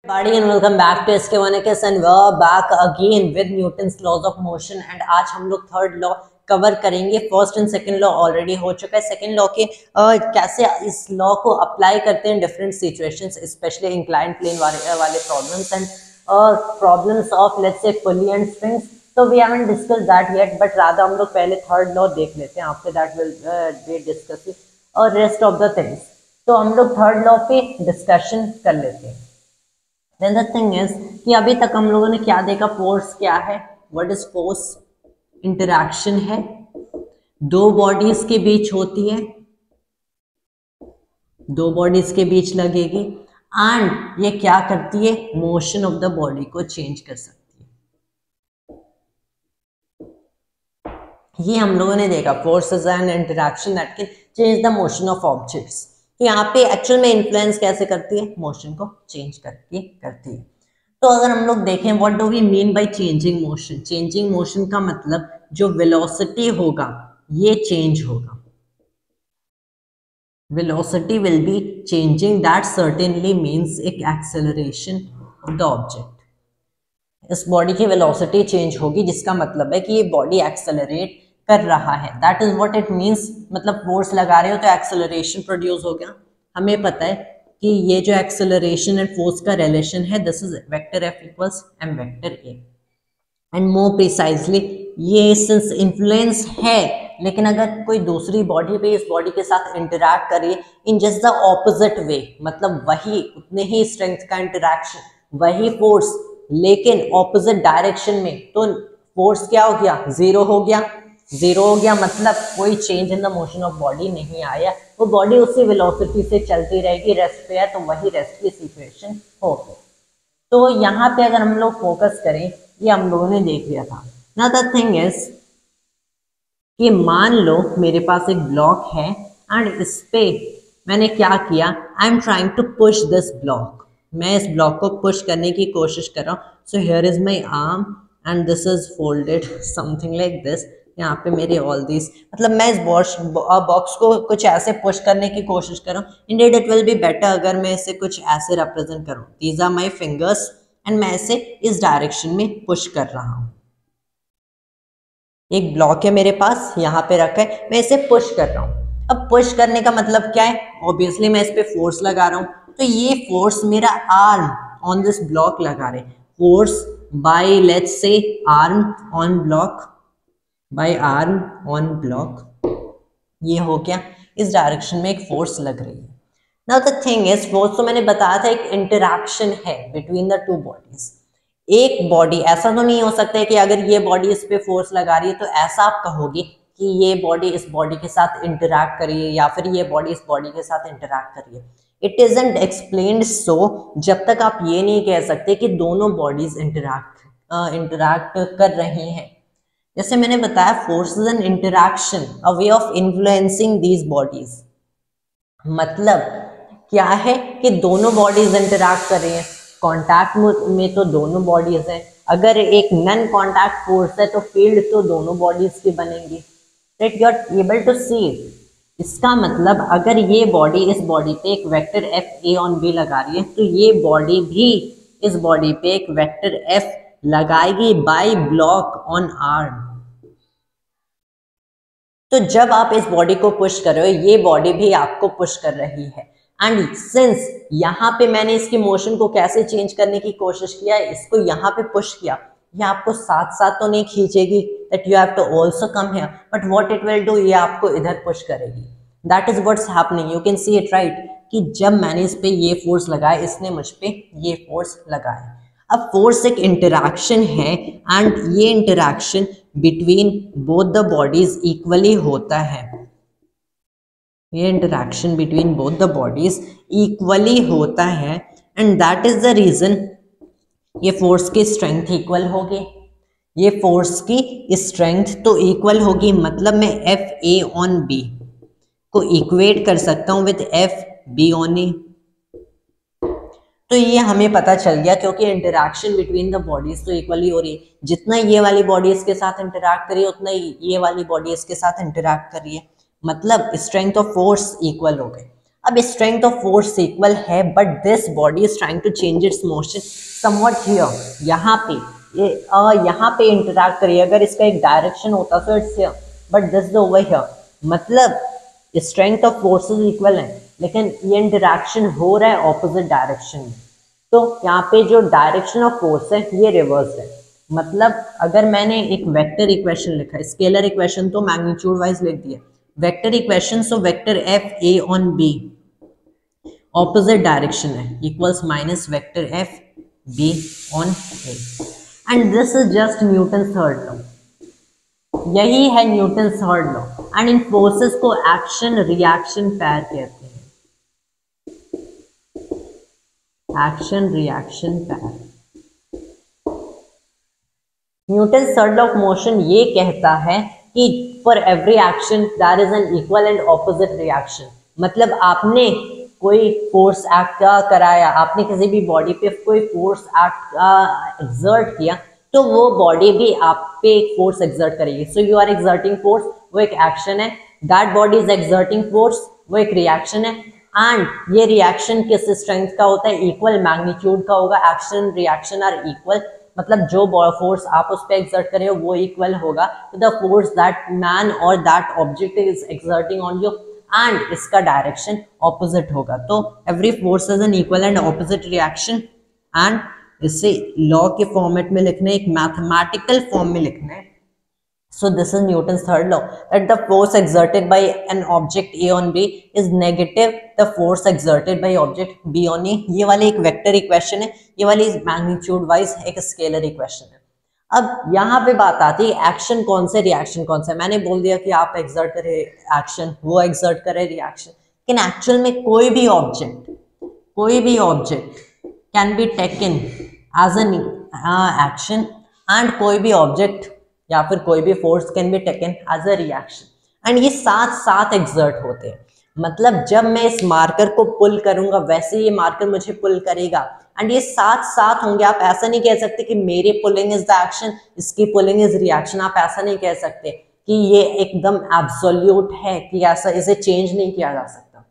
Everybody and welcome back to SK1AKS and we're back again with Newton's laws of motion and आज हम लोग third law cover करेंगे। First and second law already हो चुका है। Second law के कैसे इस लॉ को अप्लाई करते हैं different situations, specially inclined plane वाले problems and problems of let's say pulley and strings. तो we haven't discussed that yet, but rather हम लोग पहले थर्ड लॉ देख लेते हैं। After that will be discussing और रेस्ट ऑफ द थिंग्स। तो हम लोग थर्ड लॉ पे डिस्कशन कर लेते हैं। Then the thing is कि अभी तक हम लोगों ने क्या देखा, फोर्स क्या है, व्हाट इज फोर्स, इंटरैक्शन है, दो बॉडीज के बीच होती है, दो बॉडीज के बीच लगेगी एंड ये क्या करती है, मोशन ऑफ द बॉडी को चेंज कर सकती है। ये हम लोगों ने देखा, force is N interaction that can change the motion of objects. तो यहाँ पे एक्चुअल में इन्फ्लुएंस कैसे करती है, मोशन को चेंज करके करती है। तो अगर हम लोग देखें what do we mean by changing motion, changing motion का मतलब जो वेलोसिटी होगा ये चेंज होगा, velocity will be changing, that certainly means एक एक्सेलरेशन ऑफ द ऑब्जेक्ट। इस बॉडी की वेलोसिटी चेंज होगी जिसका मतलब है कि ये बॉडी एक्सेलरेट कर रहा है, that is what it means. मतलब फोर्स लगा रहे हो तो एक्सेलरेशन प्रोड्यूस हो गया। हमें पता है कि ये जो एक्सेलरेशन एंड फोर्स का रिलेशन है, this is vector F equals m vector a. And more precisely ये सिंस इन्फ्लुएंस है, लेकिन अगर कोई दूसरी बॉडी पे इस बॉडी के साथ इंटरैक्ट करे in just the opposite way, मतलब वही उतने ही स्ट्रेंथ का इंटरैक्शन, वही फोर्स लेकिन ऑपोजिट डायरेक्शन में, तो फोर्स क्या हो गया, जीरो हो गया। जीरो हो गया मतलब कोई change in the motion of body नहीं आया, वो बॉडी उसी वेलोसिटी से चलती रहेगी। रेस्ट पे है तो वही रेस्ट की सिचुएशन होगी। तो यहाँ पे अगर हम लोग फोकस करें, ये हम लोगों ने देख लिया था ना। द थिंग इज कि मान लो मेरे पास एक ब्लॉक है एंड इस पे मैंने क्या किया, I am trying to push this block. मैं इस ब्लॉक को पुश करने की कोशिश कर रहा हूँ। So here is my arm and this is folded something like this. यहाँ पे मेरे ऑल दिस, मतलब मैं इस बॉक्स को कुछ ऐसे पुश करने की कोशिश कर रहा हूँ। Indeed it will be better अगर मैं इसे कुछ ऐसे रिप्रेजेंट करूँ। These are my fingers and मैं इसे इस डायरेक्शन में पुश कर रहा हूँ। एक ब्लॉक है मेरे पास, यहाँ पे रखा है, मैं इसे पुश कर रहा हूँ। अब पुश करने का मतलब क्या है, ऑब्वियसली मैं इस पे फोर्स लगा रहा हूँ। तो ये फोर्स मेरा आर्म ऑन दिस ब्लॉक लगा रहे, force by let's say arm on block, by arm on block, ये हो गया। इस डायरेक्शन में एक फोर्स लग रही है। Now the thing is, force तो मैंने बताया था एक इंटरैक्शन है बिटवीन द टू बॉडीज। एक बॉडी, ऐसा तो नहीं हो सकता है कि अगर ये बॉडी इस पे फोर्स लगा रही है तो ऐसा आप कहोगे कि ये बॉडी इस बॉडी के साथ इंटरैक्ट करिए या फिर ये बॉडी इस बॉडी के साथ इंटरैक्ट करिए। इट इजंट एक्सप्लेन्ड सो, जब तक आप ये नहीं कह सकते कि दोनों बॉडीज इंटरैक्ट कर रही हैं। जैसे मैंने बताया, force is N interaction, a way of influencing these bodies. मतलब क्या है कि दोनों बॉडीज इंटरैक्ट कर रही हैं। कॉन्टैक्ट में तो दोनों बॉडीज हैं। अगर एक नॉन कॉन्टैक्ट फोर्स है तो फील्ड तो दोनों बॉडीज की बनेंगी। Right, you are able to see it. इसका मतलब अगर ये बॉडी इस बॉडी पे एक vector F A on B लगा रही है तो ये बॉडी भी इस बॉडी पे एक वेक्टर एफ लगाएगी बाय ब्लॉक ऑन आर्म। तो जब आप इस बॉडी को पुश कर रहे हो, ये बॉडी भी आपको पुश कर रही है। एंड सिंस यहाँ पे मैंने इसकी मोशन को कैसे चेंज करने की कोशिश किया, इसको यहाँ पे पुश किया, ये आपको साथ साथ तो नहीं खींचेगी, that you have to also come here, but what it will do, ये आपको इधर पुश करेगी। That is what's happening, you can see it right, कि जब मैंने इस पे ये फोर्स लगाया, इसने मुझ पे ये फोर्स लगाया। अब फोर्स एक इंटरैक्शन है एंड ये interaction between both the bodies equally होता है। ये interaction between both the bodies equally होता है and that is the reason ये फोर्स की स्ट्रेंथ इक्वल होगी। ये फोर्स की स्ट्रेंथ तो इक्वल होगी, मतलब मैं एफ ए ऑन बी को इक्वेट कर सकता हूं विद एफ बी ऑन ए। तो ये हमें पता चल गया क्योंकि इंटरैक्शन बिटवीन द बॉडीज तो इक्वली हो रही है। जितना ये वाली बॉडी इसके साथ इंटरैक्ट करिए उतना ये वाली बॉडी इसके साथ इंटरैक्ट करिए, मतलब स्ट्रेंथ ऑफ फोर्स इक्वल हो गए। अब स्ट्रेंथ ऑफ फोर्स इक्वल है but this body is trying to change its motion somewhat here, यहाँ पे इंटरैक्ट करिए, अगर इसका एक डायरेक्शन होता तो it's here but this is over here, मतलब स्ट्रेंथ ऑफ फोर्सेस इक्वल है लेकिन ये इंटरैक्शन हो रहा है ऑपोजिट डायरेक्शन में। तो यहाँ पे जो डायरेक्शन ऑफ फोर्स है ये रिवर्स है, मतलब अगर मैंने एक वेक्टर इक्वेशन लिखा है, स्केलर इक्वेशन तो मैग्नीट्यूड वाइज लिख दिया, vector equation, so vector F A on B opposite direction है equals minus vector F B on A, and this is just Newton third law, यही है न्यूटन थर्ड लॉ। एंड इन forces को action reaction pair कहते हैं, action reaction pair. Newton third law of motion ये कहता है कि for every action there is an equal and opposite reaction, मतलब आपने कोई फोर्स एक्ट कराया, आपने किसी भी बॉडी पे कोई फोर्स एक्ट एक्सर्ट किया तो वो बॉडी भी आप पे एक फोर्स एक्सर्ट करेगी। So you are exerting force, वो एक एक्शन है, that body is exerting force, वो एक रिएक्शन है, एंड ये रिएक्शन किस स्ट्रेंथ का होता है, इक्वल मैग्नीट्यूड का होगा। एक्शन रिएक्शन आर इक्वल, मतलब जो फोर्स आप उस पर एक्सर्ट कर रहे हो वो इक्वल होगा to the force that man और that object is exerting on you, and इसका डायरेक्शन ऑपोजिट होगा। तो every force is an equal and opposite reaction, and इसे लॉ के फॉर्मेट में लिखना है, एक मैथमेटिकल फॉर्म में लिखना है। So this is Newton's third law, that the force exerted by an object A on B is negative the force exerted by object B on A। ये वाली एक वेक्टर इक्वेशन है, ये वाली मैग्नीट्यूड वाइज एक स्केलर इक्वेशन है। अब यहाँ पे बात आती है एक्शन कौन से रिएक्शन कौन सा है। मैंने बोल दिया कि आप एक्सर्ट करें एक्शन, वो एक्सर्ट करे रिएक्शन, लेकिन एक्चुअल में कोई भी object can be taken as an action and कोई भी ऑब्जेक्ट या फिर कोई भी force can be taken as a reaction, and ये साथ साथ एक्सर्ट होते हैं। मतलब जब मैं इस मार्कर को पुल करूंगा वैसे ये मार्कर मुझे पुल करेगा, एंड ये साथ साथ होंगे। आप ऐसा नहीं कह सकते कि मेरी पुलिंग इज द एक्शन, इसकी पुलिंग इज रिएक्शन, आप ऐसा नहीं कह सकते कि ये एकदम एब्सोल्यूट है कि ऐसा इसे चेंज नहीं किया जा सकता।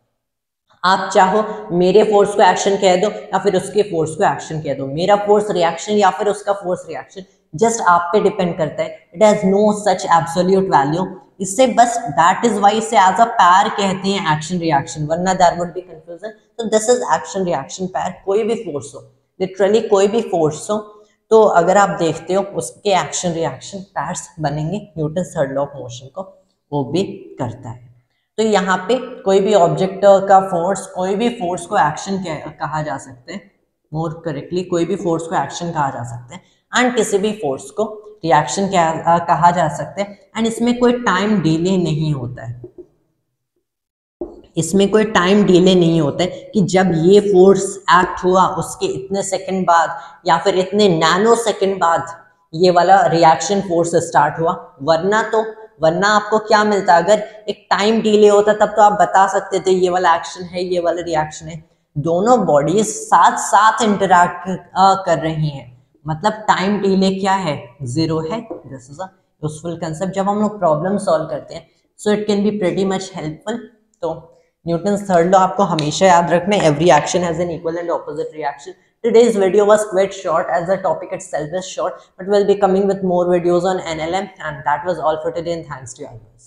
आप चाहो मेरे फोर्स को एक्शन कह दो या फिर उसके फोर्स को एक्शन कह दो, मेरा फोर्स रिएक्शन या फिर उसका फोर्स रिएक्शन, जस्ट आप पे डिपेंड करता है। It has no such absolute value, इससे बस दैट इज वाई इसे एज अ पैर कहते हैं एक्शन रिएक्शन, वरना देयर वुड बी कंफ्यूजन। तो this is action reaction pair, कोई भी फोर्स हो, लिटरली कोई भी फोर्स हो, तो अगर आप देखते हो उसके एक्शन रिएक्शन पैर्स बनेंगे। Newton third law of motion को वो भी करता है। तो यहाँ पे कोई भी ऑब्जेक्ट का फोर्स, कोई भी फोर्स को एक्शन कहा जा सकता है, मोर करेक्टली कोई भी फोर्स को एक्शन कहा जा सकता है, एंड किसी भी फोर्स को रिएक्शन कहा जा सकता है। एंड इसमें कोई टाइम डिले नहीं होता है, इसमें कोई टाइम डिले नहीं होता है कि जब ये फोर्स एक्ट हुआ उसके इतने सेकंड बाद या फिर इतने नैनो सेकंड बाद ये वाला रिएक्शन फोर्स स्टार्ट हुआ, वरना आपको क्या मिलता, अगर एक टाइम डिले होता तब तो आप बता सकते थे ये वाला एक्शन है ये वाला रिएक्शन है। दोनों बॉडीज साथ साथ इंटरैक्ट कर रही हैं, मतलब टाइम डिले क्या है, जीरो है। This is a useful concept जब हम लोग प्रॉब्लम सॉल्व करते हैं, so it can be pretty much helpful. तो न्यूटन थर्ड लॉ आपको हमेशा याद रखना है, every action has an equal and opposite reaction. Today's video was quite short as the topic itself is short, but we'll be coming with more videos on NLM, and that was all for today, and thanks to you all.